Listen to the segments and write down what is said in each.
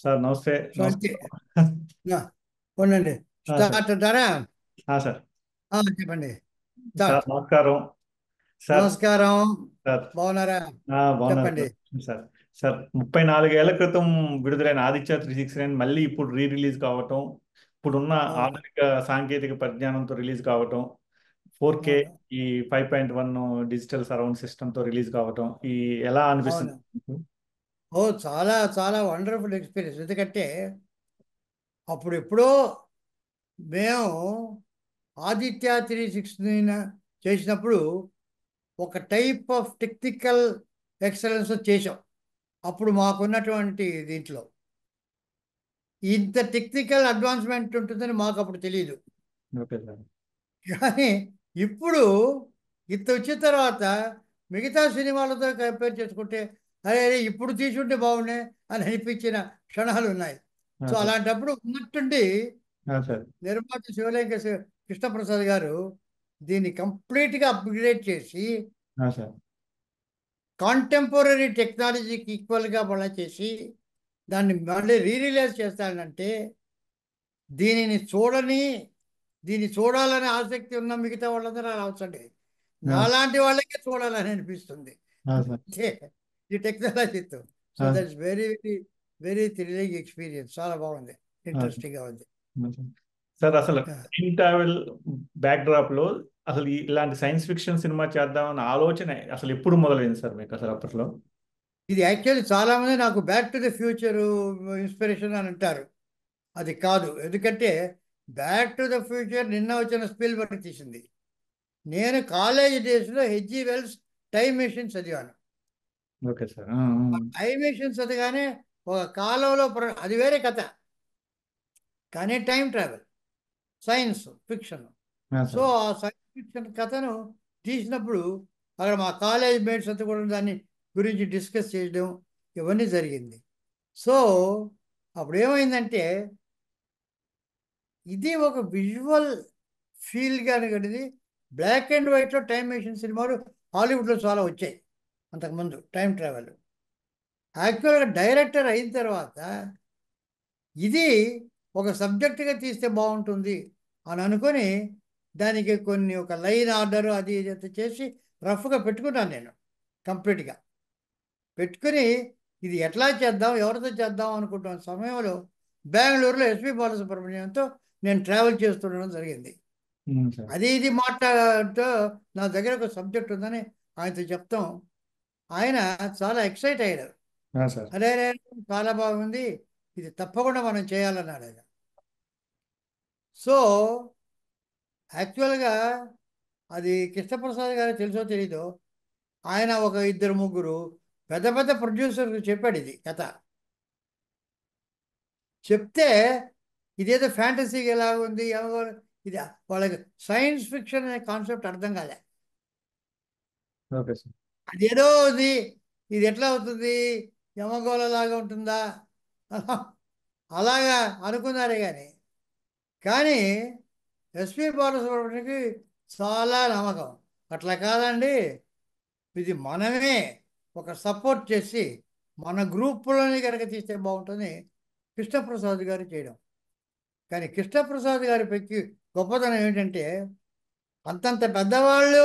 Sir నమస్తే. So అంతే. నమస్కారం. ఆ, ఉండండి. సార్. స్టార్ట్ అంటారా? సార్. చెప్పండి. Sir start. నమస్కారం. సార్. నమస్కారం. సార్. బాగున్నారా? బాగున్నారు చెప్పండి. సార్. సార్. సార్ 34 ఏళ్ల క్రితం విడుదలైన ఆదిత్య 369 మళ్ళీ ఇప్పుడు రిలీజ్ కావటం, ఇప్పుడున్న అవును. ఆధునిక సాంకేతిక పరిజ్ఞానంతో రిలీజ్ కావటం, 4K, అవును. ఈ 5.1 డిజిటల్ సరౌండ్ సిస్టమ్తో రిలీజ్ కావటం, ఈ ఎలా అనిపిస్తుంది అవును. మీకు? ఓ, చాలా చాలా వండర్ఫుల్ ఎక్స్పీరియన్స్. ఎందుకంటే అప్పుడు ఎప్పుడో మేము ఆదిత్య 369 చేసినప్పుడు ఒక టైప్ ఆఫ్ టెక్నికల్ ఎక్సలెన్స్ చేసాం. అప్పుడు మాకున్నటువంటి దీంట్లో ఇంత టెక్నికల్ అడ్వాన్స్మెంట్ ఉంటుందని మాకు అప్పుడు తెలియదు. Okay sir. కానీ ఇప్పుడు ఇంత వచ్చిన తర్వాత మిగతా సినిమాలతో కంపేర్ చేసుకుంటే అరే అరే ఇప్పుడు తీసుంటే బాగుండే అని అనిపించిన క్షణాలు ఉన్నాయి. So sir. అలాంటప్పుడు ఉన్నట్టుండి సార్. నిర్మాత శివలింగ కృష్ణప్రసాద్ గారు దీన్ని కంప్లీట్గా అప్గ్రేడ్ చేసి సార్. కాంటెంపరీ టెక్నాలజీకి ఈక్వల్గా మళ్ళీ చేసి దాన్ని మళ్ళీ రిలీజ్ చేస్తానంటే దీనిని చూడని దీన్ని చూడాలని ఆసక్తి ఉన్న మిగతా వాళ్ళందరూ అలా అవసరండి. నాలాంటి వాళ్ళకే చూడాలని అనిపిస్తుంది సార్. అంతే ఈ టెక్నాలజీతో. So sir. That's very very very thrilling experience. చాలా బాగుంది. ఇంట్రెస్టింగ్గా ఉంది. సార్ అసలు ఆ, టైం ట్రావెల్ బ్యాక్ డ్రాప్ లో అసలు ఇలాంటి సైన్స్ ఫిక్షన్ సినిమా చేద్దామన్న ఆలోచన అసలు ఎప్పుడు మొదలైంది సార్ మీకు అసలు అప్పట్లో? ఇది యాక్చువల్లీ చాలామంది నాకు back to the future inspiration అని అంటారు. అది కాదు. ఎందుకంటే బ్యాక్ టు ద ఫ్యూచర్ నిన్న వచ్చిన స్పీల్బర్గ్ తీసింది. నేను కాలేజ్ డేస్లో హెచ్జి వెల్స్ టైం మెషిన్ చదివాను. Okay sir. టైం మెషిన్ చదివానే ఒక కాలంలో అది వేరే కథ, కానీ time travel science fiction. So sir. ఆ సైన్స్ ఫిక్షన్ కథను తీసినప్పుడు అక్కడ మా కాలేజ్ మేట్స్ అంతా కూడా దాన్ని గురించి డిస్కస్ చేయడం ఇవన్నీ జరిగింది. సో అప్పుడు ఏమైందంటే ఇది ఒక విజువల్ ఫీల్ కనుకనేది. బ్లాక్ అండ్ వైట్లో టైం మెషిన్ సినిమాలు హాలీవుడ్లో చాలా వచ్చాయి అంతకుముందు. టైం ట్రావెల్ యాక్చువల్గా డైరెక్టర్ అయిన తర్వాత ఇది ఒక సబ్జెక్టుగా తీస్తే బాగుంటుంది అని అనుకొని దానికి కొన్ని ఒక లైన్ ఆర్డర్ అది ఇది అంతా చేసి రఫ్గా పెట్టుకున్నాను నేను. కంప్లీట్గా పెట్టుకుని ఇది ఎట్లా చేద్దాం ఎవరితో చేద్దాం అనుకుంటున్న సమయంలో బెంగళూరులో ఎస్పి బాలసుబ్రహ్మణ్యంతో నేను ట్రావెల్ చేస్తుండడం జరిగింది. సార్. అది ఇది మాట్లాడుతూ నా దగ్గర ఒక సబ్జెక్ట్ ఉందని ఆయనతో చెప్తాం. ఆయన చాలా ఎక్సైట్ అయ్యాడు. సార్. అరే అరే చాలా బాగుంది, ఇది తప్పకుండా మనం చేయాలన్నాడు ఆయన. సో యాక్చువల్గా అది కృష్ణప్రసాద్ గారికి తెలుసో తెలీదో ఆయన ఒక ఇద్దరు ముగ్గురు పెద్ద పెద్ద ప్రొడ్యూసర్కి చెప్పాడు ఇది కథ. చెప్తే ఇదేదో ఫ్యాంటసీగా ఎలా ఉంది ఏమో, ఇది వాళ్ళకి సైన్స్ ఫిక్షన్ అనే కాన్సెప్ట్ అర్థం కాలే. Okay sir. అదేదో ఉంది, ఇది ఎట్లా అవుతుంది, యమగోళ లాగా ఉంటుందా అలాగా అనుకున్నారే కానీ ఎస్పి బాలసుబ్రహ్మణ్యంకి చాలా నమ్మకం. అట్లా కాదండి, ఇది మనమే ఒక సపోర్ట్ చేసి మన గ్రూపులోని కనుక తీస్తే బాగుంటుంది కృష్ణప్రసాద్ గారు చేయడం. కానీ కృష్ణప్రసాద్ గారి పెక్కి గొప్పతనం ఏంటంటే అంతంత పెద్దవాళ్ళు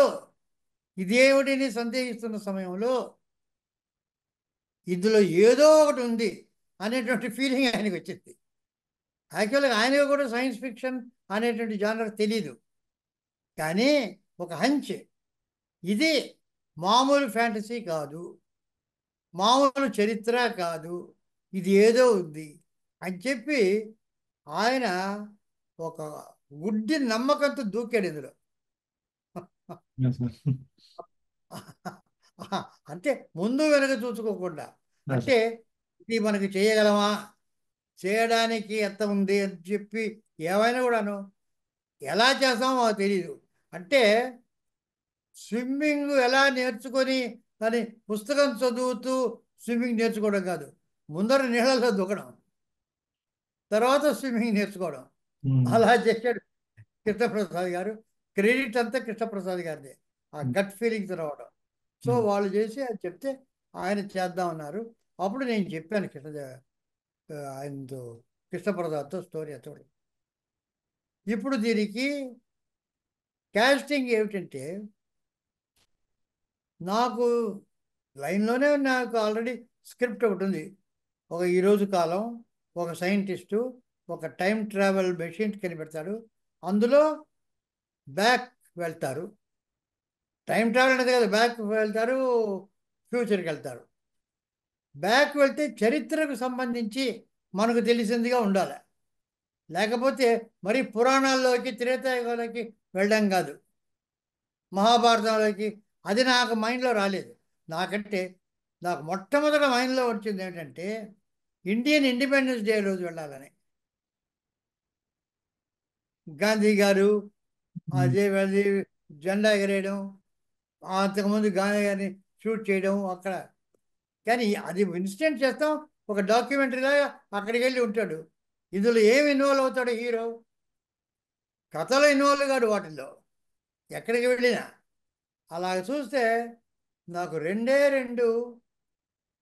ఇదేమిటిని సందేహిస్తున్న సమయంలో ఇందులో ఏదో ఒకటి ఉంది అనేటువంటి ఫీలింగ్ ఆయనకు వచ్చింది. యాక్చువల్గా ఆయనకు కూడా సైన్స్ ఫిక్షన్ అనేటువంటి జానర్ తెలీదు, కానీ ఒక హంచ్, ఇది మామూలు ఫ్యాంటసీ కాదు, మామూలు చరిత్ర కాదు, ఇది ఏదో ఉంది అని చెప్పి ఆయన ఒక గుడ్డి నమ్మకంతో దూకాడు ఇందులో. అంటే ముందు వెనక చూసుకోకుండా. అంటే ఇది మనకి చేయగలమా, చేయడానికి ఎంత ఉంది అని చెప్పి ఏమైనా కూడాను ఎలా చేస్తామో మాకు తెలియదు. అంటే స్విమ్మింగ్ ఎలా నేర్చుకొని అని పుస్తకం చదువుతూ స్విమ్మింగ్ నేర్చుకోవడం కాదు, ముందర నీళ్ళలో దూకడం, తర్వాత స్విమ్మింగ్ నేర్చుకోవడం. అలా చేశాడు కృష్ణప్రసాద్ గారు. క్రెడిట్ అంతా కృష్ణప్రసాద్ గారిదే, ఆ గట్ ఫీలింగ్స్ రావడం. సో వాళ్ళు చేసి అది చెప్తే ఆయన చేద్దామన్నారు. అప్పుడు నేను చెప్పాను కృష్ణదేవ ఆయనతో కృష్ణప్రసాద్తో స్టోరీ అతడు. ఇప్పుడు దీనికి క్యాస్టింగ్ ఏమిటంటే, నాకు లైన్లోనే నాకు ఆల్రెడీ స్క్రిప్ట్ ఒకటి ఉంది. ఒక ఈరోజు కాలం, ఒక సైంటిస్టు ఒక టైం ట్రావెల్ మెషిన్ కనిపెడతాడు, అందులో బ్యాక్ వెళ్తారు. టైం ట్రావెల్ అనేది కదా, బ్యాక్ వెళ్తారు, ఫ్యూచర్కి వెళ్తారు. బ్యాక్ వెళ్తే చరిత్రకు సంబంధించి మనకు తెలిసిందిగా ఉండాలి. లేకపోతే మరి పురాణాల్లోకి త్రేతాయుగాలకి వెళ్ళడం కాదు, మహాభారతంలోకి. అది నాకు మైండ్లో రాలేదు. నాకంటే నాకు మొట్టమొదటి మైండ్లో వచ్చింది ఏంటంటే ఇండియన్ ఇండిపెండెన్స్ డే రోజు వెళ్ళాలని. గాంధీ గారు అదే అది జెండా ఎగరేయడం, అంతకుముందు గాంధీ గారిని షూట్ చేయడం అక్కడ. కానీ అది ఇన్సిడెంట్ చేస్తాం, ఒక డాక్యుమెంటరీలాగా అక్కడికి వెళ్ళి ఉంటాడు. ఇందులో ఏమి ఇన్వాల్వ్ అవుతాడు హీరో? కథలో ఇన్వాల్వ్ కాడు వాటిల్లో, ఎక్కడికి వెళ్ళినా. అలాగ చూస్తే నాకు రెండే రెండు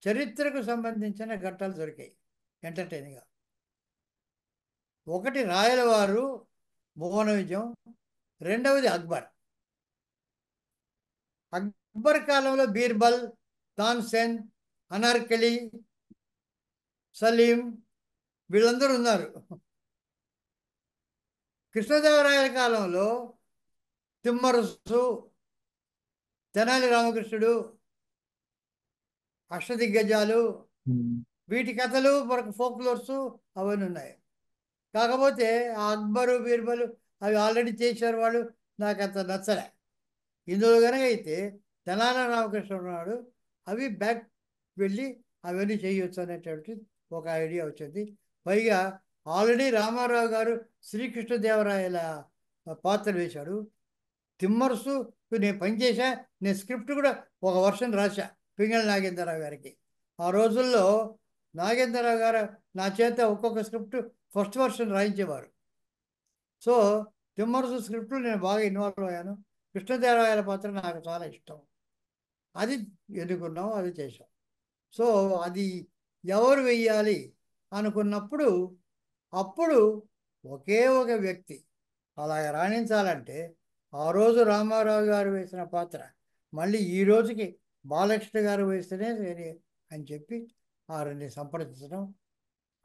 చరిత్రకు సంబంధించిన ఘట్టాలు దొరికాయి ఎంటర్టైనింగ్గా. ఒకటి రాయలవారు మోహన విజయం, రెండవది అక్బర్. అక్బర్ కాలంలో బీర్బల్, తాన్సేన్, అనార్కలి, సలీం వీళ్ళందరూ ఉన్నారు. కృష్ణదేవరాయల కాలంలో తిమ్మరుసు, తెనాలి రామకృష్ణుడు, అష్టదిగ్గజాలు, వీటి కథలు మనకు ఫోక్లోర్స్ అవన్నీ ఉన్నాయి. కాకపోతే ఆ అక్బరు బీర్బలు అవి ఆల్రెడీ చేశారు వాళ్ళు, నాకు అంత నచ్చలే. ఇందులో కనుక అయితే తెనాలి రామకృష్ణ ఉన్నాడు, అవి బ్యాక్ వెళ్ళి అవన్నీ చేయొచ్చు అనేటువంటి ఒక ఐడియా వచ్చింది. పైగా ఆల్రెడీ రామారావు గారు శ్రీకృష్ణదేవరాయల పాత్ర వేశాడు. తిమ్మరుసు నేను పనిచేసా, నేను స్క్రిప్ట్ కూడా ఒక వర్షన్ రాశా పింగళి నాగేంద్రరావు గారికి. ఆ రోజుల్లో నాగేంద్రరావు గారు నా చేత ఒక్కొక్క స్క్రిప్ట్ ఫస్ట్ వర్షన్ రాయించేవారు. సో తిమ్మరుసు స్క్రిప్ట్లో నేను బాగా ఇన్వాల్వ్ అయ్యాను. కృష్ణదేవరాయల పాత్ర నాకు చాలా ఇష్టం, అది ఎన్నుకున్నాం, అది చేశాం. సో అది ఎవరు వెయ్యాలి అనుకున్నప్పుడు అప్పుడు ఒకే ఒక వ్యక్తి అలాగ రాణించాలంటే ఆ రోజు రామారావు గారు వేసిన పాత్ర మళ్ళీ ఈ రోజుకి బాలకృష్ణ గారు వేస్తేనే సరే అని చెప్పి వారిని సంప్రదించడం,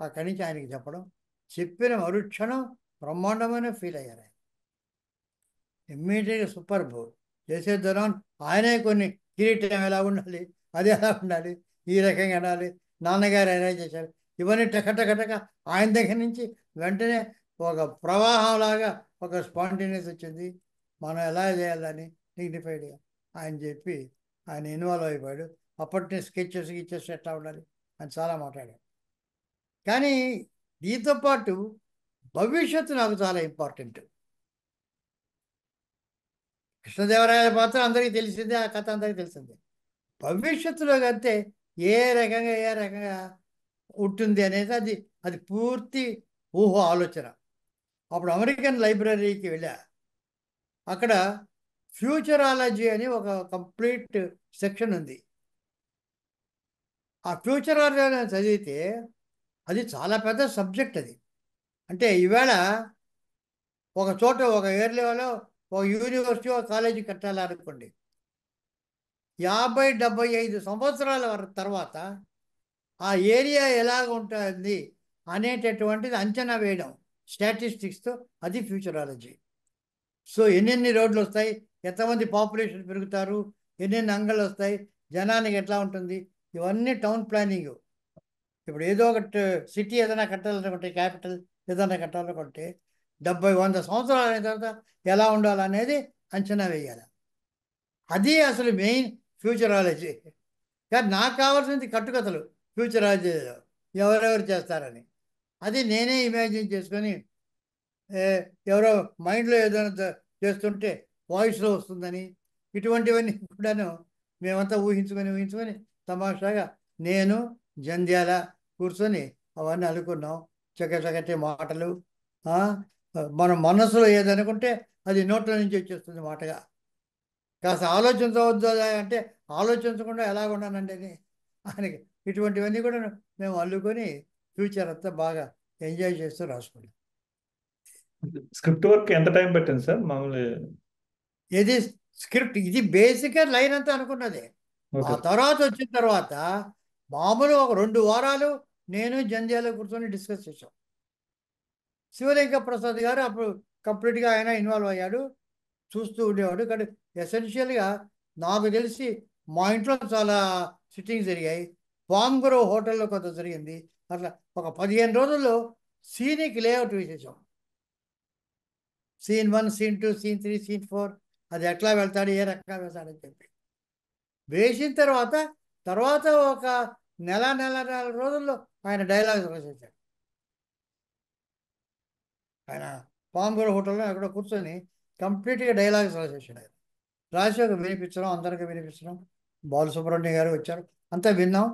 అక్కడి నుంచి ఆయనకి చెప్పడం, చెప్పిన మరుక్షణం బ్రహ్మాండమైన ఫీల్ అయ్యారు. ఇమ్మీడియట్గా సూపర్ బోల్ చేసేద్దాం. ఆయనే కొన్ని కిరీటం ఎలా ఉండాలి, అది ఎలా ఉండాలి, ఈ రకంగా ఉండాలి, నాన్నగారు ఎలా చేశారు, ఇవన్నీ టకటకటక ఆయన దగ్గర నుంచి వెంటనే ఒక ప్రవాహంలాగా ఒక స్పాంటేనియస్ వచ్చింది. మనం ఎలా చేయాలని డిగ్నిఫైడ్గా ఆయన చెప్పి ఆయన ఇన్వాల్వ్ అయిపోయాడు. అప్పటి స్కెచెస్ గిచ్చెస్ ఎట్లా ఉండాలి అని చాలా మాట్లాడాడు. కానీ దీంతో పాటు భవిష్యత్తు నాకు చాలా ఇంపార్టెంట్. కృష్ణదేవరాయల పాత్ర అందరికీ తెలిసిందే, ఆ కథ అందరికీ తెలిసిందే. భవిష్యత్తులో కంటే ఏ రకంగా ఉంటుంది అనేది అది అది పూర్తి ఊహ ఆలోచన. అప్పుడు అమెరికన్ లైబ్రరీకి వెళ్ళా, అక్కడ ఫ్యూచరాలజీ అని ఒక కంప్లీట్ సెక్షన్ ఉంది. ఆ ఫ్యూచరాలజీ చదివితే అది చాలా పెద్ద సబ్జెక్ట్ అది. అంటే ఈవేళ ఒక చోట ఒక ఏరియాలో ఒక యూనివర్సిటీ ఒక కాలేజీ కట్టాలనుకోండి, 50-75 సంవత్సరాల తర్వాత ఆ ఏరియా ఎలాగ ఉంటుంది అనేటటువంటిది అంచనా వేయడం స్టాటిస్టిక్స్తో, అది ఫ్యూచరాలజీ. సో ఎన్నెన్ని రోడ్లు వస్తాయి, ఎంతమంది పాపులేషన్ పెరుగుతారు, ఎన్నెన్ని అంగళ్ళు వస్తాయి, జనానికి ఎట్లా ఉంటుంది, ఇవన్నీ టౌన్ ప్లానింగ్. ఇప్పుడు ఏదో ఒకటి సిటీ ఏదైనా కట్టాలనుకుంటే, క్యాపిటల్ ఏదైనా కట్టాలనుకుంటే 70-100 సంవత్సరాలు అయిన తర్వాత ఎలా ఉండాలనేది అంచనా వేయాలి. అది అసలు మెయిన్ ఫ్యూచరాలజీ. కానీ నాకు కావాల్సింది కట్టుకథలు ఫ్యూచరాలజీలో ఎవరెవరు చేస్తారని. అది నేనే ఇమాజిన్ చేసుకొని ఎవరో మైండ్లో ఏదైనా చేస్తుంటే వాయిస్లో వస్తుందని, ఇటువంటివన్నీ కూడాను మేమంతా ఊహించుకొని తమాషాగా నేను జంధ్యాల కూర్చొని అవన్నీ అనుకున్నాం. చక్కటి మాటలు, మన మనసులో ఏదనుకుంటే అది నోట్ల నుంచి వచ్చేస్తుంది మాటగా. కాస్త ఆలోచించవద్దు అంటే ఆలోచించకుండా ఎలాగ ఉన్నానండి అని ఆయనకి. ఇటువంటివన్నీ కూడా మేము అల్లుకొని ఫ్యూచర్ అంతా బాగా ఎంజాయ్ చేస్తూ రాసుకున్నాను. స్క్రిప్ట్ వర్క్ ఎంత టైం పట్టింది సార్ మామూలు? ఇది స్క్రిప్ట్, ఇది బేసిక్గా లైన్ అంతా అనుకున్నదే. ఆ ఓకే. తర్వాత వచ్చిన తర్వాత మామూలు ఒక 2 వారాలు నేను జంధ్యాల కూర్చొని డిస్కస్ చేశాం. శివలింగ ప్రసాద్ గారు అప్పుడు కంప్లీట్గా ఆయన ఇన్వాల్వ్ అయ్యాడు, చూస్తూ ఉండేవాడు. కానీ ఎసెన్షియల్గా నాకు తెలిసి మా ఇంట్లో చాలా సిట్టింగ్స్ జరిగాయి, పాంగురో హోటల్లో కొంత జరిగింది. అట్లా ఒక 15 రోజుల్లో సీన్కి లేఅవుట్ వేసేసాం. సీన్ 1, సీన్ 2, సీన్ 3, సీన్ 4, అది ఎట్లా వెళ్తాడు, ఏ రకంగా వెళ్తాడని చెప్పి వేసిన తర్వాత తర్వాత ఒక నెల రోజుల్లో ఆయన డైలాగ్స్ రాసేసాడు. ఆయన పాంగుర హోటల్లో ఎక్కడో కూర్చొని కంప్లీట్గా డైలాగ్స్ రాసేసాడు. ఆయన రాసి ఒక వినిపించడం, అందరికీ వినిపించడం. బాలసుబ్రహ్మణ్యం గారు వచ్చారు, అంతా విన్నాం,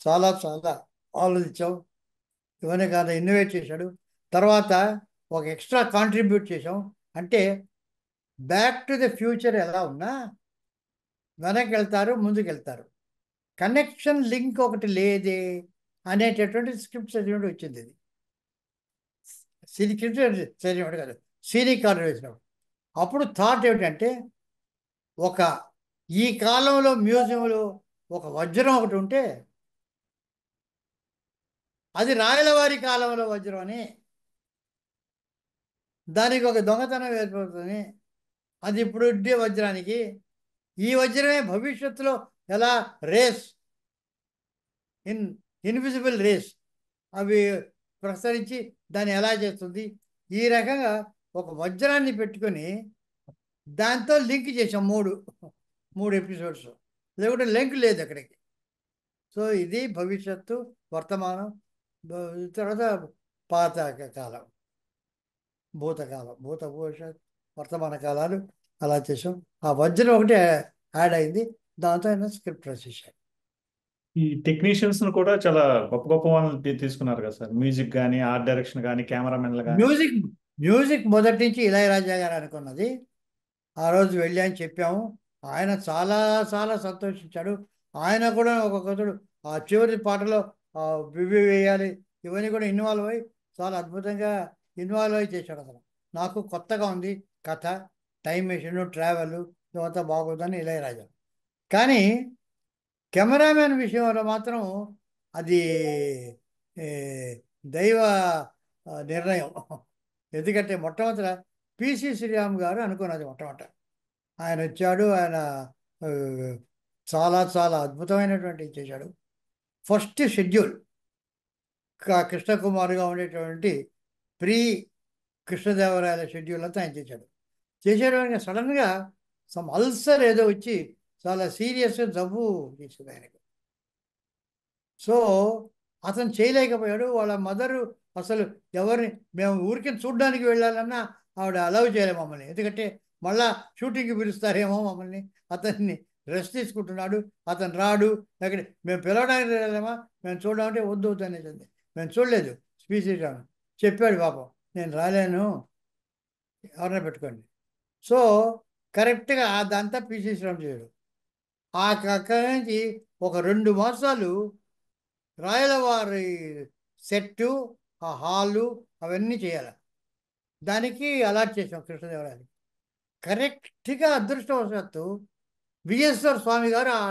చాలా చాలా ఆలోచించాం. ఇవన్నీ కాదు, ఇన్నోవేట్ చేశాడు. తర్వాత ఒక ఎక్స్ట్రా కాంట్రిబ్యూట్ చేసాం. అంటే బ్యాక్ టు ద ఫ్యూచర్ ఎలా ఉన్నా వెనక్కి వెళ్తారు, ముందుకు వెళ్తారు, కనెక్షన్ లింక్ ఒకటి లేదే అనేటటువంటి స్క్రిప్ట్ చదివినప్పుడు వచ్చింది. ఇది స్క్రిప్ట్ చదివినప్పుడు కాదు, సీనిక్ కార్డు వేసినప్పుడు. అప్పుడు థాట్ ఏమిటంటే, ఒక ఈ కాలంలో మ్యూజియంలో ఒక వజ్రం ఒకటి ఉంటే అది రాయలవారి కాలంలో వజ్రం అని, దానికి ఒక దొంగతనం ఏర్పడుతుంది, అది ఇప్పుడు ఉండే వజ్రానికి ఈ వజ్రమే భవిష్యత్తులో ఎలా రేస్ ఇన్విజిబుల్ రేస్ అవి ప్రసరించి దాన్ని ఎలా చేస్తుంది, ఈ రకంగా ఒక వజ్రాన్ని పెట్టుకొని దాంతో లింక్ చేసాం. మూడు ఎపిసోడ్స్, లేకుంటే లింక్ లేదు అక్కడికి. సో ఇది భవిష్యత్తు, వర్తమానం, తర్వాత పాత కాలం, భూతకాలం, భవిష్యత్, వర్తమాన కాలాలు అలా చేసాం. ఆ వజ్రం ఒకటి యాడ్ అయింది, దాంతో ఆయన స్క్రిప్ట్ రాసేసాడు. ఈ టెక్నీషియన్స్ కూడా చాలా గొప్ప గొప్ప వాళ్ళని తీసుకున్నారు కదా సార్, మ్యూజిక్ కానీ, ఆర్ట్ డైరెక్షన్ కానీ, కెమెరామెన్లు కానీ. మ్యూజిక్ మ్యూజిక్ మొదటి నుంచి ఇళయరాజా గారు అనుకున్నది. ఆ రోజు వెళ్ళి అని చెప్పాము, ఆయన చాలా చాలా సంతోషించాడు. ఆయన కూడా ఒక్కొక్కడు ఆ చివరి పాటలో వివి వేయాలి ఇవన్నీ కూడా ఇన్వాల్వ్ అయ్యి చాలా అద్భుతంగా ఇన్వాల్వ్ అయ్యి చేశాడు. అసలు నాకు కొత్తగా ఉంది కథ, టైం మెషిన్, ట్రావెల్ ఇదంతా బాగుందని ఇళయరాజా. కానీ కెమెరామెన్ విషయంలో మాత్రం అది ఏ, దైవ నిర్ణయం. ఎందుకంటే మొట్టమొదట పిసి శ్రీరామ్ గారు అనుకున్నది మొట్టమొదట. ఆయన వచ్చాడు, ఆయన ఆ, చాలా చాలా అద్భుతమైనటువంటి చేశాడు. ఫస్ట్ షెడ్యూల్ కృష్ణకుమార్గా ఉండేటువంటి ప్రీ కృష్ణదేవరాయల షెడ్యూల్ అంతా ఆయన చేశాడు. చేసేటప్పుడు సడన్గా సమ్ అల్సర్ ఏదో వచ్చి చాలా సీరియస్ జబ్బు చేసింది ఆయనకు. సో అతను చేయలేకపోయాడు. వాళ్ళ మదరు అసలు ఎవరిని, మేము ఊరికి చూడడానికి వెళ్ళాలన్నా ఆవిడ అలౌ చేయలే మమ్మల్ని, ఎందుకంటే మళ్ళా షూటింగ్కి పిలుస్తారేమో మమ్మల్ని. అతన్ని రెస్ట్ తీసుకుంటున్నాడు, అతను రాడు, అక్కడ మేము పిలవడానికి వెళ్ళామా, మేము చూడమంటే వద్దు వద్దు అనేసింది. మేము చూడలేదు, స్పీచ్ చెప్పాడు పాపం, నేను రాలేను, ఎవరైనా పెట్టుకోండి. సో కరెక్ట్గా అదంతా పీసేసడం చేయడు. అక్కడి నుంచి ఒక 2 మాసాలు రాయలవారి సెట్టు, ఆ హాలు అవన్నీ చేయాలి. దానికి అలాట్ చేసాం కృష్ణదేవరాయలకి. కరెక్ట్గా అదృష్టవశాత్తు విఎస్ఆర్ స్వామి గారు ఆ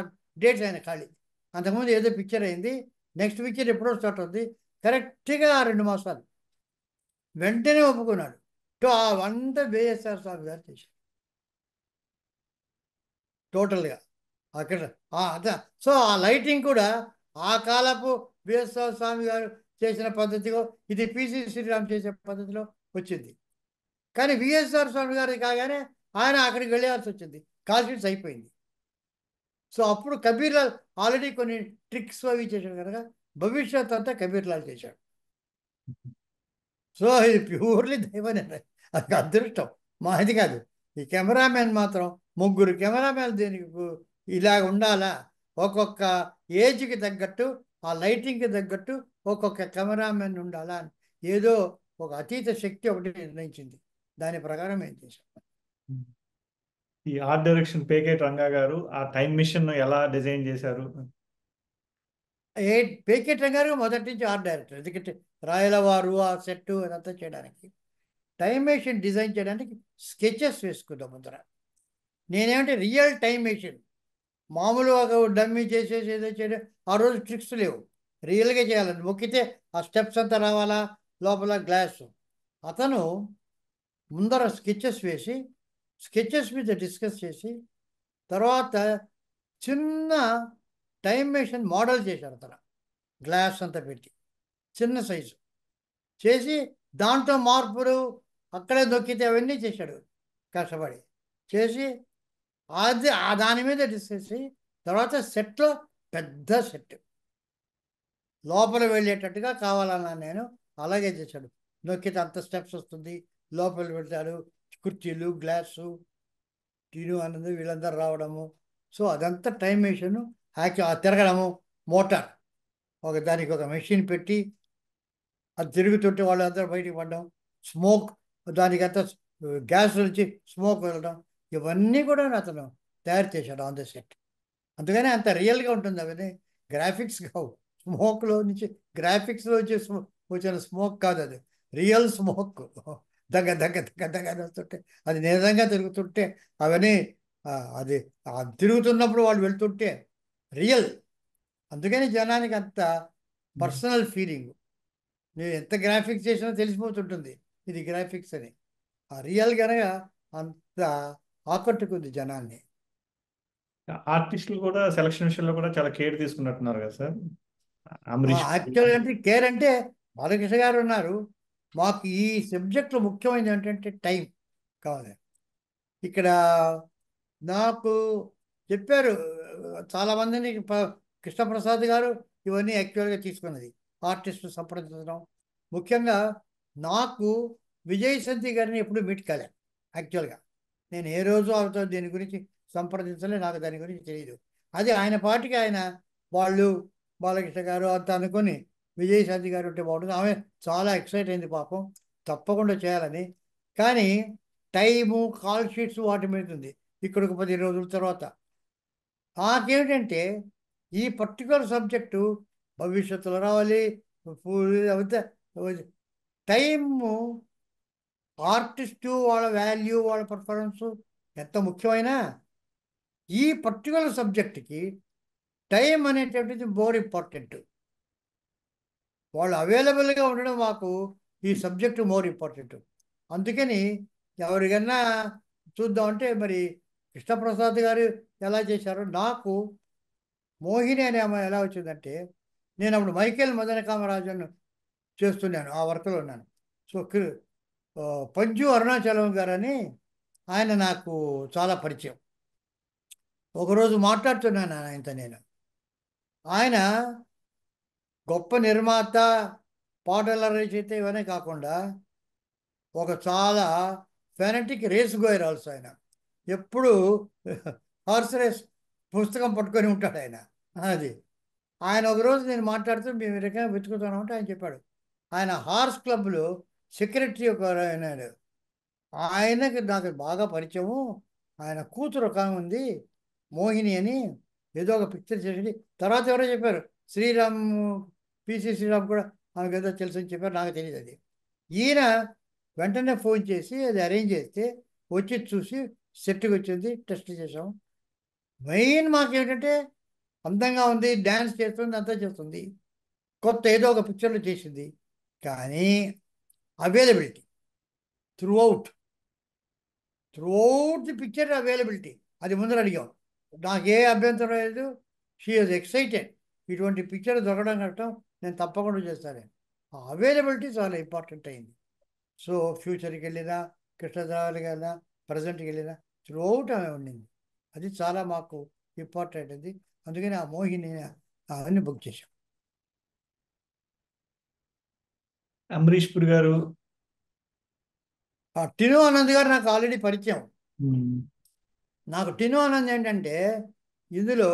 డేట్స్ ఆయన ఖాళీ. అంతకుముందు ఏదో పిక్చర్ అయింది, నెక్స్ట్ పిక్చర్ ఎప్పుడో స్టార్ట్ అవుతుంది, కరెక్ట్గా ఆ 2 మాసాలు వెంటనే ఒప్పుకున్నాడు. సో ఆ వంట విఎస్ఆర్ స్వామి గారు చేశారు టోటల్గా అక్కడ. అదే, సో ఆ లైటింగ్ కూడా ఆ కాలపు విఎస్ఆర్ స్వామి గారు చేసిన పద్ధతిలో, ఇది పిసి శ్రీరామ్ చేసే పద్ధతిలో వచ్చింది. కానీ విఎస్ఆర్ స్వామి గారి కాగానే ఆయన అక్కడికి వెళ్ళాల్సి వచ్చింది, కాల్షీట్స్ అయిపోయింది. సో అప్పుడు కబీర్ లాల్ ఆల్రెడీ కొన్ని ట్రిక్స్ అవి చేశాడు కనుక భవిష్యత్ అంతా కబీర్ లాల్ చేశాడు. సో ఇది ప్యూర్లీ దైవ నిర్ణయం, అది అదృష్టం మాది కాదు. ఈ కెమెరామెన్ మాత్రం 3 కెమెరామెన్ దీనికి ఇలా ఉండాలా, ఒక్కొక్క ఏజ్కి తగ్గట్టు, ఆ లైటింగ్కి తగ్గట్టు ఒక్కొక్క కెమెరామెన్ ఉండాలా అని ఏదో ఒక అతీత శక్తి ఒకటి నిర్ణయించింది, దాని ప్రకారం ఏం చేశాం. ఈ ఆర్ట్ డైరెక్షన్ పేకేటి రంగా గారు ఆ టైం మిషన్ ఎలా డిజైన్ చేశారు? పేకెట్ రంగారు మొదటి నుంచి ఆర్ట్ డైరెక్టర్, ఎందుకంటే రాయలవారు ఆ సెట్ అదంతా చేయడానికి, టైం మెషిన్ డిజైన్ చేయడానికి స్కెచెస్ వేసుకుందాం ముందర. నేనేమంటే రియల్ టైం మెషిన్, మామూలుగా డమ్మీ చేసేసి ఏదో చేయడం, ఆ రోజు ట్రిక్స్ లేవు, రియల్గా చేయాలని మొక్కితే ఆ స్టెప్స్ అంతా రావాలా, లోపల గ్లాసు. అతను ముందర స్కెచెస్ వేసి, స్కెచెస్ మీద డిస్కస్ చేసి, తర్వాత చిన్న టైం మెషిన్ మోడల్ చేశారు అతను, గ్లాస్ అంతా పెట్టి చిన్న సైజు చేసి, దాంట్లో మార్పులు అక్కడే దొక్కితే అవన్నీ చేశాడు కష్టపడి చేసి, అది దాని మీద డిస్కస్ చేసి, తర్వాత సెట్లో పెద్ద సెట్ లోపల వెళ్ళేటట్టుగా కావాలన్నా నేను, అలాగే చేశాడు. నొక్కితే అంత స్టెప్స్ వస్తుంది, లోపల పెడతాడు, కుర్చీలు, గ్లాసు, టీను అన్నది వీళ్ళందరూ రావడము. సో అదంతా టైం మెషిన్ తిరగడము, మోటార్ దానికి ఒక మెషిన్ పెట్టి అది తిరుగుతుంటే వాళ్ళందరూ బయటికి పడడం, స్మోక్, దానికంతా గ్యాస్ నుంచి స్మోక్ వెళ్ళడం, ఇవన్నీ కూడా అతను తయారు చేశాడు ఆన్ ద సెట్. అందుకని అంత రియల్గా ఉంటుంది. అవన్నీ గ్రాఫిక్స్ కావు, స్మోక్లో నుంచి గ్రాఫిక్స్లో వచ్చే వచ్చిన స్మోక్ కాదు, అది రియల్ స్మోక్. దగ్గ దగ్గ దగ్గ దగ్గ అని వస్తుంటే, అది నిజంగా తిరుగుతుంటే అవన్నీ ఆ, అది తిరుగుతున్నప్పుడు వాళ్ళు వెళ్తుంటే రియల్. అందుకని జనానికి అంత పర్సనల్ ఫీలింగ్. నేను ఎంత గ్రాఫిక్స్ చేసినా తెలిసిపోతుంటుంది ఇది గ్రాఫిక్స్ అని. ఆ రియల్ కనుక అంత ఆకట్టుకుంది జనాన్ని. ఆర్టిస్టులు కూడా సెలక్షన్ విషయంలో కూడా చాలా కేర్ తీసుకున్నట్టున్నారు కదా సార్. అమరీష్ యాక్చువల్గా అంటే కేర్ అంటే బాలకృష్ణ గారు ఉన్నారు. మాకు ఈ సబ్జెక్ట్లో ముఖ్యమైనది ఏంటంటే టైం కావాలి. ఇక్కడ నాకు చెప్పారు చాలామందిని, కృష్ణప్రసాద్ గారు ఇవన్నీ యాక్చువల్గా తీసుకున్నది, ఆర్టిస్టు సంప్రదించడం. ముఖ్యంగా నాకు విజయశాంతి గారిని ఎప్పుడు మీట్ కాలేదు యాక్చువల్గా. నేను ఏ రోజు ఆమెతో దీని గురించి సంప్రదించలే, నాకు దాని గురించి తెలియదు. అది ఆయన పాటికి ఆయన వాళ్ళు బాలకృష్ణ గారు అంత అనుకొని విజయశాంతి గారు ఉంటే బాగుంటుంది. ఆమె చాలా ఎక్సైట్ అయింది పాపం, తప్పకుండా చేయాలని. కానీ టైము, కాల్ షీట్స్ వాటి మీద ఉంది. ఇక్కడ ఒక 10 రోజుల తర్వాత నాకేమిటంటే ఈ పర్టికులర్ సబ్జెక్టు భవిష్యత్తులో రావాలి, అవుతే టైము, ఆర్టిస్టు వాళ్ళ వాల్యూ, వాళ్ళ పర్ఫార్మెన్సు ఎంత ముఖ్యమైనా ఈ పర్టికులర్ సబ్జెక్ట్కి టైం అనేటువంటిది మోర్ ఇంపార్టెంట్. వాళ్ళు అవైలబుల్గా ఉండడం మాకు ఈ సబ్జెక్టు మోర్ ఇంపార్టెంట్. అందుకని ఎవరికన్నా చూద్దామంటే మరి కృష్ణప్రసాద్ గారు ఎలా చేశారో, నాకు మోహిని అనే అమ్మాయి ఎలా వచ్చిందంటే, నేను అప్పుడు మైకేల్ మదన కామరాజన్ చేస్తున్నాను, ఆ వర్క్లో ఉన్నాను. సో పంజు అరుణాచలం గారని ఆయన నాకు చాలా పరిచయం. ఒకరోజు మాట్లాడుతున్నాను ఆయనతో నేను. ఆయన గొప్ప నిర్మాత, పాటల రచయిత ఇవన్నీ కాకుండా ఒక చాలా ఫెనటిక్ రేస్ గోయర్ ఆల్సో ఆయన. ఎప్పుడు హార్స్ రేస్ పుస్తకం పట్టుకొని ఉంటాడు ఆయన. అది ఆయన ఒకరోజు నేను మాట్లాడుతూ మేము ఈ రకంగా వెతుకుతున్నామంటే ఆయన చెప్పాడు, ఆయన హార్స్ క్లబ్లో సెక్రటరీ ఒక అయినాడు. ఆయనకి నాకు బాగా పరిచయము, ఆయన కూతురు ఒక ఆమె ఉంది మోహిని అని, ఏదో ఒక పిక్చర్ చేసి, తర్వాత ఎవరో చెప్పారు శ్రీరామ్, పిసి శ్రీరామ్ కూడా ఆమెకు ఏదో తెలుసు అని చెప్పారు, నాకు తెలియదు అది. ఈయన వెంటనే ఫోన్ చేసి అది అరేంజ్ చేస్తే వచ్చి చూసి సెట్కి వచ్చింది, టెస్ట్ చేసాం. మెయిన్ మాకేంటంటే అందంగా ఉంది, డ్యాన్స్ చేస్తుంది, అంతా చేస్తుంది, కొత్త ఏదో ఒక పిక్చర్లో చేసింది. కానీ availability through out the picture availability అది ముందర అడిగాం. నాకే అభ్యంతరం లేదు, షీ ఈజ్ ఎక్సైటెడ్, ఇటువంటి పిక్చర్ దొరకడం కష్టం, నేను తప్పకుండా చేస్తాను. ఆ అవైలబిలిటీ చాలా ఇంపార్టెంట్ అయింది. సో ఫ్యూచర్కి వెళ్ళినా, కృష్ణదేవరాయలకి వెళ్ళినా, ప్రజెంట్కి వెళ్ళినా త్రూ అవుట్ ఆమె ఉండింది. అది చాలా మాకు ఇంపార్టెంట్ అది. అందుకని ఆ మోహిని అవన్నీ బుక్ చేశాం. అమరీష్ పురి గారు. ఆ టిను ఆనంద్ గారు నాకు ఆల్రెడీ పరిచయం. ఉమ్. నాకు టిను ఆనంద్ ఏంటంటే ఇందులో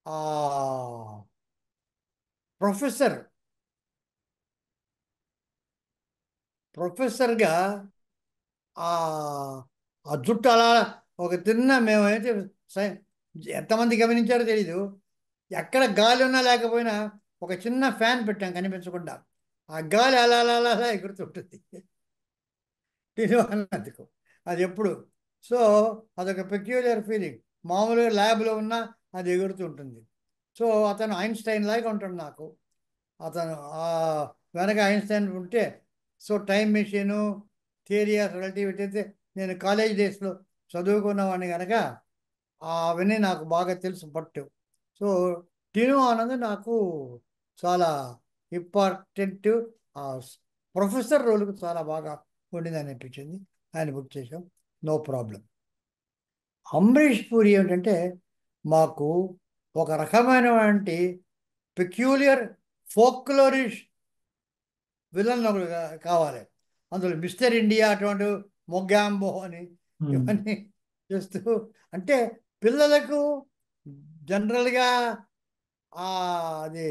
ఆ ప్రొఫెసర్ ప్రొఫెసర్గా ఆ ఆ జుట్టు అలా ఒక తిన్న, మేమైతే సై- ఎంతమంది గమనించారో తెలీదు, ఎక్కడ గాలి ఉన్నా లేకపోయినా ఒక చిన్న ఫ్యాన్ పెట్టాం కనిపించకుండా, ఆ గాలి అలా అలా అలా అలా ఎగురుతుంటుంది టీను అన్నందుకు. అది ఎప్పుడు. సో అదొక పెక్యూలియర్ ఫీలింగ్. మామూలుగా ల్యాబ్లో ఉన్నా అది ఎగురుతుంటుంది. సో అతను ఐన్స్టైన్ లాగా ఉంటాడు నాకు. అతను ఆ వెనక ఐన్స్టైన్ ఉంటే, so time machine, theory of relativity అయితే నేను కాలేజ్ డేస్లో చదువుకున్నవాడిని కనుక అవన్నీ నాకు బాగా తెలుసు పట్టు. సో టిను అన్నది నాకు చాలా ఇంపార్టెంట్. ఆ ప్రొఫెసర్ రోల్కి చాలా బాగా ఉండింది అనిపించింది. ఆయన బుక్ చేసాం, నో ప్రాబ్లం. అమరీష్ పూరి ఏమిటంటే మాకు ఒక రకమైనటువంటి పెక్యూలియర్ ఫోక్లోరిష్ విలన్ ఒకడు కావాలి. అందులో మిస్టర్ ఇండియా అటువంటి మొగ్గాంబో అని ఉమ్, ఇవన్నీ చేస్తూ, అంటే పిల్లలకు జనరల్గా అది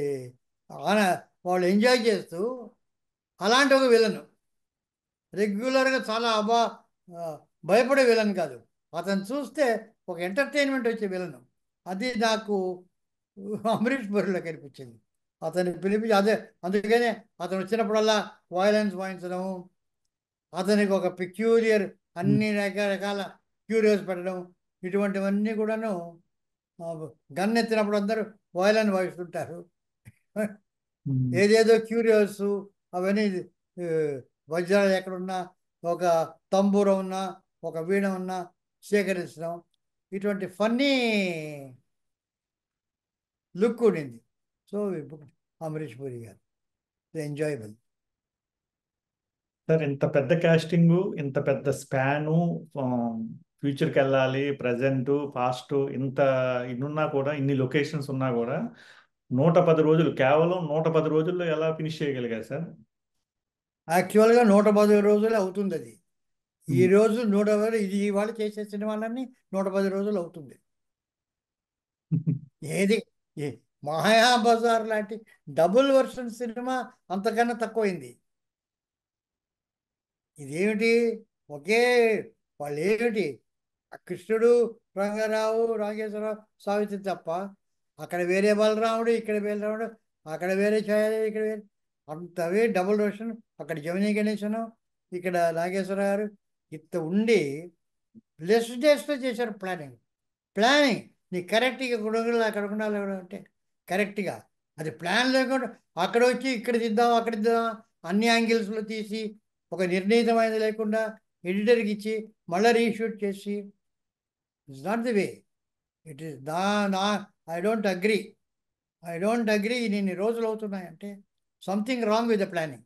వాళ్ళు ఎంజాయ్ చేస్తూ అలాంటి ఒక విలను, రెగ్యులర్గా చాలా ఆ, భయపడే విలన్ కాదు, అతను చూస్తే ఒక ఎంటర్టైన్మెంట్ వచ్చే విలను. అది నాకు అమరీష్ పురిలో కనిపించింది. అతన్ని పిలిపించి అదే, అందుకనే అతను వచ్చినప్పుడల్లా వాయిలెన్స్ వాయించడం, అతనికి ఒక పెక్యూలియర్ ఉమ్, అన్ని రకరకాల క్యూరియోస్ పెట్టడం, ఇటువంటివన్నీ కూడాను. ఆ, గన్ ఎత్తినప్పుడు అందరూ వాయిలెన్స్ వాయిస్తుంటారు. ఉమ్. ఏదేదో క్యూరియోస్ అవన్నీ, ఆ, వజ్రాలు ఎక్కడున్నా, ఒక తంబూర ఉన్నా, ఒక వీణ ఉన్నా సేకరించడం, ఇటువంటి ఫన్నీ లుక్ ఉండింది. సో ఈ బుక్ అమరీష్ పూరి గారు ఎంజాయబుల్. సార్ ఇంత పెద్ద కాస్టింగ్, ఇంత పెద్ద స్పాను, ఫ్యూచర్కి వెళ్ళాలి, ప్రజెంట్ పాస్ట్, ఇంత ఇన్నున్నా కూడా, ఇన్ని లొకేషన్స్ ఉన్నా కూడా 110 రోజులు, కేవలం 110 రోజుల్లో ఎలా ఫినిష్ చేయగలిగారు సార్? యాక్చువల్గా 110 రోజులు అవుతుంది అది. ఈ ఉమ్. రోజు 110, ఇది ఇవాళ చేసే సినిమాలన్నీ 110 రోజులు అవుతుంది. ఏది ఏ మాయాబజార్ లాంటి డబుల్ వర్షన్ సినిమా అంతకన్నా తక్కువైంది. ఇదేమిటి, ఒకే వాళ్ళు ఏమిటి, ఆ కృష్ణుడు, రంగారావు, రాజేశ్వరరావు, సావిత్రి తప్ప, అక్కడ వేరే బలరాముడు, ఇక్కడ వేరే రాముడు, అక్కడ వేరే ఛాయాదేవి, ఇక్కడ వేరే, అంతవే డబుల్ వర్షన్. అక్కడ జమినీ గణేశను, ఇక్కడ నాగేశ్వర గారు, ఇంత ఉండి లెస్ డేస్లో చేశారు ప్లానింగ్. ప్లానింగ్ నీ కరెక్ట్గా ఇక్కడ ఉండాలి, అక్కడ ఉండాలి అంటే కరెక్ట్గా, అది ప్లాన్ లేకుండా అక్కడ వచ్చి ఇక్కడ తీద్దాం, అక్కడ తీద్దాం, అన్ని యాంగిల్స్లో తీసి ఒక నిర్ణీతమైనది లేకుండా ఎడిటర్కి ఇచ్చి మళ్ళీ రీషూట్ చేసి, it's not the way. It is నా ఐ డోంట్ అగ్రీ ఇన్ని రోజులు అవుతున్నాయంటే something wrong with the planning.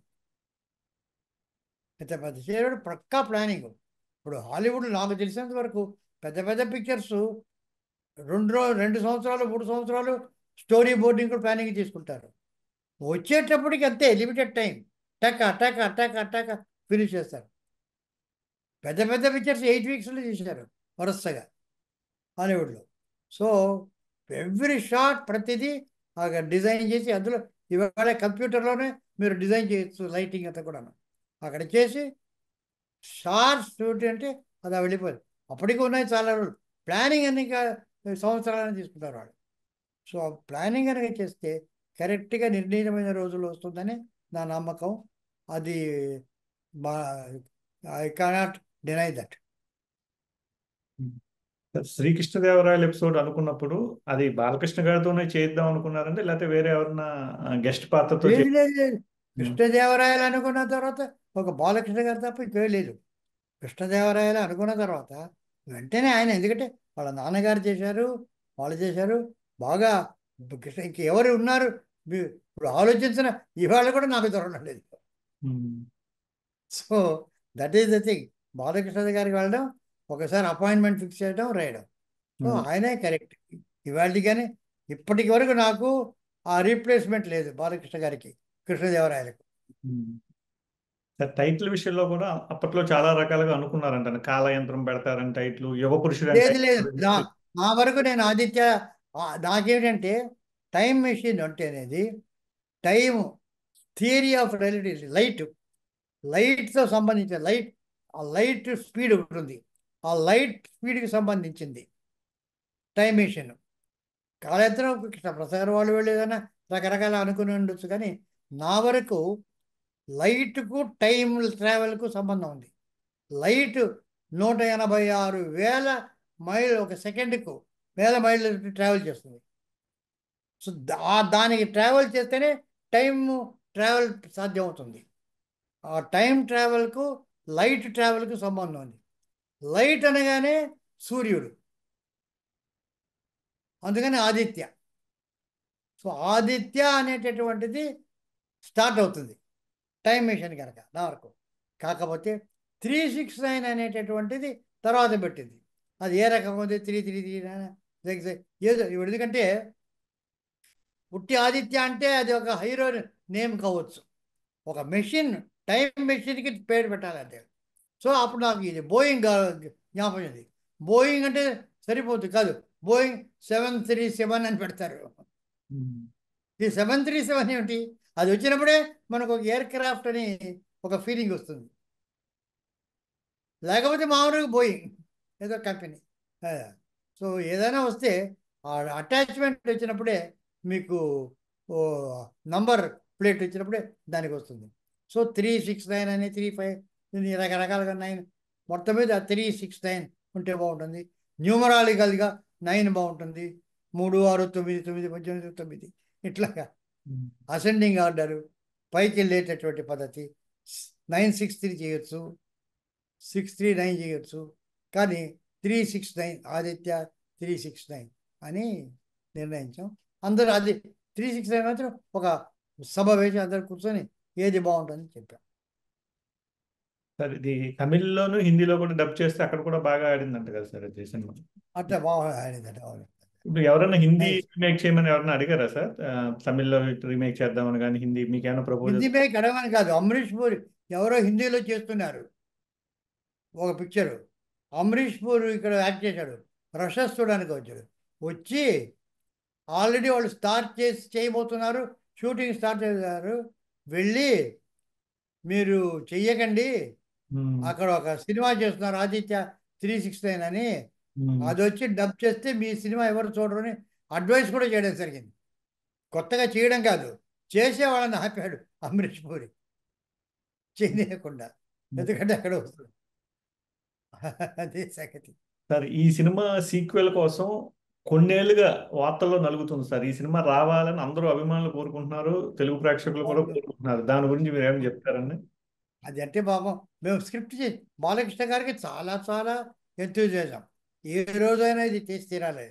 పెద్ద పెద్ద చేయడం పక్కా ప్లానింగ్. ఇప్పుడు హాలీవుడ్ నాకు తెలిసినంత వరకు పెద్ద పెద్ద పిక్చర్స్ 2 సంవత్సరాలు 3 సంవత్సరాలు స్టోరీ బోర్డింగ్ కూడా ప్లానింగ్ తీసుకుంటారు. వచ్చేటప్పటికి అంతే లిమిటెడ్ టైం, టక టక టక టక ఫినిష్ చేస్తారు. పెద్ద పెద్ద పిక్చర్స్ 8 వీక్స్లో చేశారు వరుసగా హాలీవుడ్లో. సో ఎవ్రీ షాట్ ప్రతిదీ డిజైన్ చేసి, అందులో ఇవాళ కంప్యూటర్లోనే మీరు డిజైన్ చేయొచ్చు, లైటింగ్ అంతా కూడా అక్కడ చేసి షార్ట్స్ షూట్ అంటే అది వెళ్ళిపోయింది. అప్పటికి ఉన్నాయి చాలా రోజులు. ప్లానింగ్ అన్ని సంవత్సరాలని తీసుకుంటారు వాళ్ళు. సో ప్లానింగ్ కనుక చేస్తే కరెక్ట్గా నిర్ణీతమైన రోజులు వస్తుందని నా నమ్మకం. అది బా ఐ కెనాట్ డినై దట్. శ్రీకృష్ణదేవరాయల ఎపిసోడ్ అనుకున్నప్పుడు అది బాలకృష్ణ గారితోనే చేద్దాం అనుకున్నారంటే, లేకపోతే వేరే ఎవరన్నా గెస్ట్ పాత్రతో లేదు లేదు లేదు, కృష్ణదేవరాయలు అనుకున్న తర్వాత ఒక బాలకృష్ణ గారు తప్ప ఇంకే లేదు. కృష్ణదేవరాయలు అనుకున్న తర్వాత వెంటనే ఆయన, ఎందుకంటే వాళ్ళ నాన్నగారు చేశారు, వాళ్ళు చేశారు బాగా. కృష్ణ ఇంకెవరు ఉన్నారు ఇప్పుడు ఆలోచించిన ఇవాళ కూడా నాకు దొరకడం లేదు. So that is the thing. Balakrishna గారికి వెళ్ళడం, ఒకసారి అపాయింట్మెంట్ ఫిక్స్ చేయడం, రాయడం. సో ఆయనే కరెక్ట్ ఇవాళ. కానీ ఇప్పటికి వరకు నాకు ఆ రీప్లేస్మెంట్ లేదు బాలకృష్ణ గారికి కృష్ణదేవరాయలకు. టైటిల్ విషయంలో కూడా అప్పట్లో చాలా రకాలుగా అనుకున్నారంట. కాలయంత్రం పెడతారని టైటిల్, యుగ పురుషుడు అని లేదు లేదు, టైటిల్. నా వరకు నేను ఆదిత్య, నాకేమిటంటే టైం మెషిన్ అంటే అనేది టైం థియరీ ఆఫ్ రిలేటివిటీ, లైట్తో సంబంధించిన ఆ లైట్ స్పీడ్ ఒకటి ఉంది, ఆ లైట్ స్పీడ్కి సంబంధించింది టైం మెషిన్. కాళేశ్వరం కృష్ణప్రసాద్ వాళ్ళు వెళ్ళి ఏదైనా రకరకాల అనుకుని ఉండొచ్చు, కానీ నా వరకు లైట్కు టైం ట్రావెల్కు సంబంధం ఉంది. లైట్ 186,000 మైళ్ళు ఒక సెకండ్కు, వేల మైళ్ళు ట్రావెల్ చేస్తుంది. సో దానికి ట్రావెల్ చేస్తేనే టైం ట్రావెల్ సాధ్యమవుతుంది. ఆ టైం ట్రావెల్కు లైట్ ట్రావెల్కు సంబంధం ఉంది. లైట్ అనగానే సూర్యుడు, అందుకని ఆదిత్య. సో ఆదిత్య అనేటటువంటిది స్టార్ట్ అవుతుంది టైం మెషిన్ కనుక నా వరకు. కాకపోతే 369 అనేటటువంటిది తర్వాత పెట్టింది. అది ఏ రకంగా ఉంది 333 ఏదో ఇప్పుడు, ఎందుకంటే పుట్టి ఆదిత్య అంటే అది ఒక హీరో నేమ్ కావచ్చు, ఒక మెషిన్ టైం మెషిన్కి పేరు పెట్టాలి అంతే. సో అప్పుడు నాకు ఇది బోయింగ్ జ్ఞాపకం ఉంది. బోయింగ్ అంటే సరిపోతుంది కాదు, బోయింగ్ 737 అని పెడతారు. ఈ 737 ఏమిటి, అది వచ్చినప్పుడే మనకు ఒక ఎయిర్ క్రాఫ్ట్ అని ఒక ఫీలింగ్ వస్తుంది. లేకపోతే మామూలుగా బోయింగ్ ఏదో కంపెనీ. సో ఏదైనా వస్తే ఆ అటాచ్మెంట్ వచ్చినప్పుడే మీకు ఓ నంబర్ ప్లేట్ వచ్చినప్పుడే దానికి వస్తుంది. సో 369 అని 35 రకరకాలుగా 9, మొత్తం మీద 369 ఉంటే బాగుంటుంది. న్యూమరాలికల్గా 9 బాగుంటుంది. 3, 6, 9, 9, 18, 9 ఇట్లాగా అసెండింగ్ ఆర్డరు, పైకి వెళ్ళేటటువంటి పద్ధతి. 963 చేయొచ్చు, 639 చేయొచ్చు, కానీ 369 ఆదిత్య 369 అని నిర్ణయించాం. అందరూ అది 369 మాత్రం ఒక సభ వేసి అందరు కూర్చొని ఏది బాగుంటుందని చెప్పాం. సార్ ఇది తమిళ్లోను హిందీలో కూడా డబ్ చేస్తే అక్కడ కూడా బాగా ఆడిందంట కదా సార్ అది సినిమా. అట్లా బాగా ఆడిందంట. అవును. ఇప్పుడు ఎవరైనా హిందీ నైస్. రీమేక్ చేయమని ఎవరైనా అడిగారా సార్? తమిళ్లో రీమేక్ చేద్దామని కానీ హిందీ మీకు ఏమైనా ప్రపోజల్? హిందీ మేక్ అడగని కాదు, అమరీష్ పూరి ఎవరో హిందీలో చేస్తున్నారు ఒక పిక్చరు. అమరీష్ పూరి ఇక్కడ యాక్ట్ చేశాడు, రషస్ చూడడానికి వచ్చాడు. వచ్చి ఆల్రెడీ వాళ్ళు స్టార్ట్ చేయబోతున్నారు, షూటింగ్ స్టార్ట్ చేశారు. వెళ్ళి మీరు చెయ్యకండి, అక్కడ ఒక సినిమా చేస్తున్నారు ఆదిత్య 369 అని, అది వచ్చి డబ్ చేస్తే మీ సినిమా ఎవరు చూడరు అని అడ్వైస్ కూడా చేయడం జరిగింది. కొత్తగా చేయడం కాదు, చేసేవాళ్ళని ఆపాడు అమరీష్ పూరి చేయకుండా, ఎందుకంటే అక్కడ వస్తుంది. అదే సంగతి. సార్ ఈ సినిమా సీక్వెల్ కోసం కొన్నేళ్లుగా వార్తల్లో నలుగుతుంది సార్. ఈ సినిమా రావాలని అందరూ అభిమానులు కోరుకుంటున్నారు, తెలుగు ప్రేక్షకులు కూడా కోరుకుంటున్నారు. దాని గురించి మీరు ఏమైనా చెప్తారండి? అది అంటే పాపం మేము స్క్రిప్ట్ బాలకృష్ణ గారికి చాలా చాలా ఎంతూజియాజం, ఏ రోజైనా ఇది తీసి తీరాలి.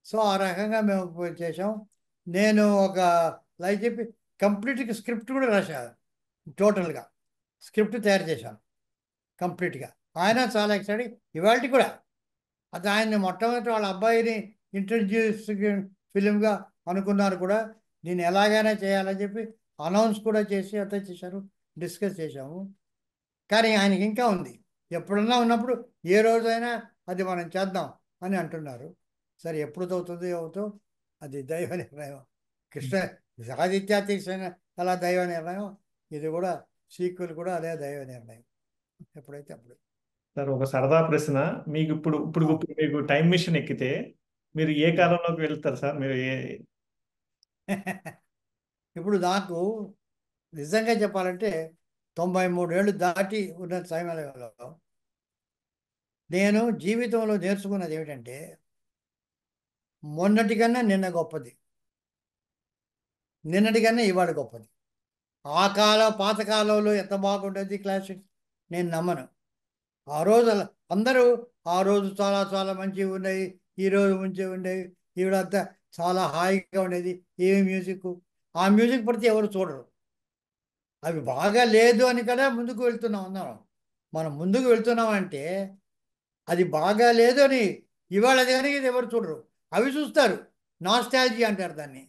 సో ఆ రకంగా మేము చేసాం. నేను ఒక లైక్ చెప్పి కంప్లీట్గా స్క్రిప్ట్ కూడా రాశాను, టోటల్గా స్క్రిప్ట్ తయారు చేశాను కంప్లీట్గా. ఆయన చాలా ఎక్సైటెడ్ ఇవాళకి కూడా. అది ఆయన్ని మొట్టమొదటి వాళ్ళ అబ్బాయిని ఇంట్రడ్యూస్ ఫిలింగా అనుకున్నారు కూడా, దీన్ని ఎలాగైనా చేయాలని చెప్పి అనౌన్స్ కూడా చేసి అంతా చేశారు, డిస్కస్ చేశాము. కానీ ఆయనకి ఇంకా ఉంది, ఎప్పుడన్నా ఉన్నప్పుడు ఏ రోజైనా అది మనం చేద్దాం అని అంటున్నారు. సరే ఎప్పుడు అవుతుందో అవుతో అది దైవ నిర్ణయం. కృష్ణ ఆదిత్య తీసిన అలా దైవ నిర్ణయం, ఇది కూడా సీక్వెల్ కూడా అదే దైవ నిర్ణయం, ఎప్పుడైతే అప్పుడు. సార్ ఒక సరదా ప్రశ్న, మీకు ఇప్పుడు ఇప్పుడు ఇప్పుడు మీకు టైం మిషన్ ఎక్కితే మీరు ఏ కాలంలోకి వెళ్తారు సార్? మీరు ఇప్పుడు నాకు నిజంగా చెప్పాలంటే 93 ఏళ్ళు దాటి ఉన్న సమయంలో నేను జీవితంలో నేర్చుకున్నది ఏమిటంటే, మొన్నటికన్నా నిన్న గొప్పది, నిన్నటికన్నా ఇవాళ గొప్పది. ఆ కాలం పాతకాలంలో ఎంత బాగుండేది క్లాసిక్స్ నేను నమ్మను. ఆ రోజు అందరూ ఆ రోజు చాలా చాలా మంచిగా ఉండేవి, ఈరోజు మంచిగా ఉండేవి, ఈవిడంతా చాలా హాయిగా ఉండేది, ఏమి మ్యూజిక్, ఆ మ్యూజిక్ ప్రతి ఎవరు చూడరు. అవి బాగా లేదు అని కదా ముందుకు వెళ్తున్నాం అన్నాం. మనం ముందుకు వెళ్తున్నామంటే అది బాగా లేదు అని ఇవాళ అది కానీ ఎవరు చూడరు, అవి చూస్తారు. నాస్టాలజీ అంటారు దాన్ని,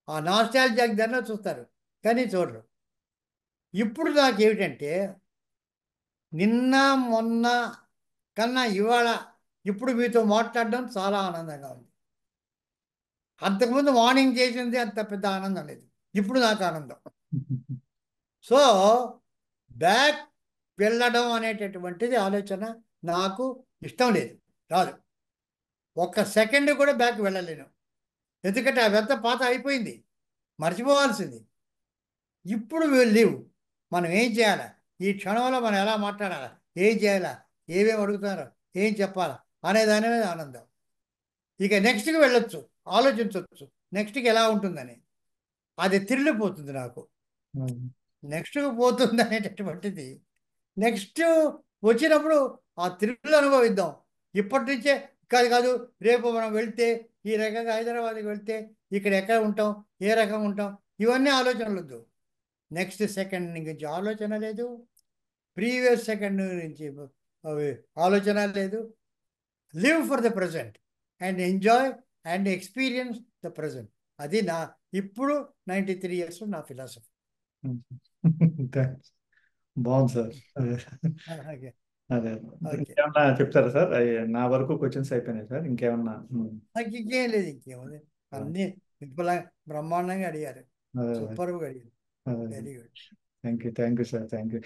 ఆ నాస్టాలజీ దాన్ని చూస్తారు కానీ చూడరు. ఇప్పుడు నాకేమిటంటే నిన్న మొన్న కన్నా ఇవాళ ఇప్పుడు మీతో మాట్లాడడం చాలా ఆనందంగా ఉంది. అంతకుముందు మార్నింగ్ చేసింది అంత పెద్ద ఆనందం లేదు, ఇప్పుడు నాకు ఆనందం. సో బ్యాక్ వెళ్ళడం అనేటటువంటిది ఆలోచన నాకు ఇష్టం లేదు, రాదు. ఒక్క సెకండ్ కూడా బ్యాక్ వెళ్ళలేను. ఎందుకంటే అవంతా పాత అయిపోయింది, మర్చిపోవాల్సింది. ఇప్పుడు లీవ్. మనం ఏం చేయాలా, ఈ క్షణంలో మనం ఎలా మాట్లాడాలా, ఏం చేయాలా, ఏమేమి అడుగుతారో, ఏం చెప్పాలా అనే దాని మీద ఆనందం. ఇక నెక్స్ట్కి వెళ్ళొచ్చు, ఆలోచించవచ్చు నెక్స్ట్కి ఎలా ఉంటుందని. అది తిరిగిపోతుంది నాకు. నెక్స్ట్కి పోతుంది అనేటటువంటిది నెక్స్ట్ వచ్చినప్పుడు ఆ థ్రిల్ అనుభవిద్దాం. ఇప్పటి నుంచే కాదు కాదు, రేపు మనం వెళ్తే ఈ రకంగా హైదరాబాద్కి వెళ్తే ఇక్కడ ఎక్కడ ఉంటాం, ఏ రకంగా ఉంటాం, ఇవన్నీ ఆలోచనలు వద్దు. నెక్స్ట్ సెకండ్ నుంచి ఆలోచన లేదు, ప్రీవియస్ సెకండ్ నుంచి అవి ఆలోచన లేదు. Live for the present and enjoy and experience the present. అది నా ఇప్పుడు 93 years నా ఫిలాసఫీ. బాగుంది సార్. అదే ఓకే. అదే ఓకే. ఇంకేమన్నా చెప్తారా సార్? నా వరకు క్వశ్చన్స్ అయిపోయినాయి సార్. ఇంకేమన్నా? నాకు ఇంకేం లేదు, ఇంకేముంది. అన్నీ విపులంగా బ్రహ్మాండంగా అడిగారు, అదే సూపర్గా అడిగారు. అదే very good. Thank you sir. Thank you.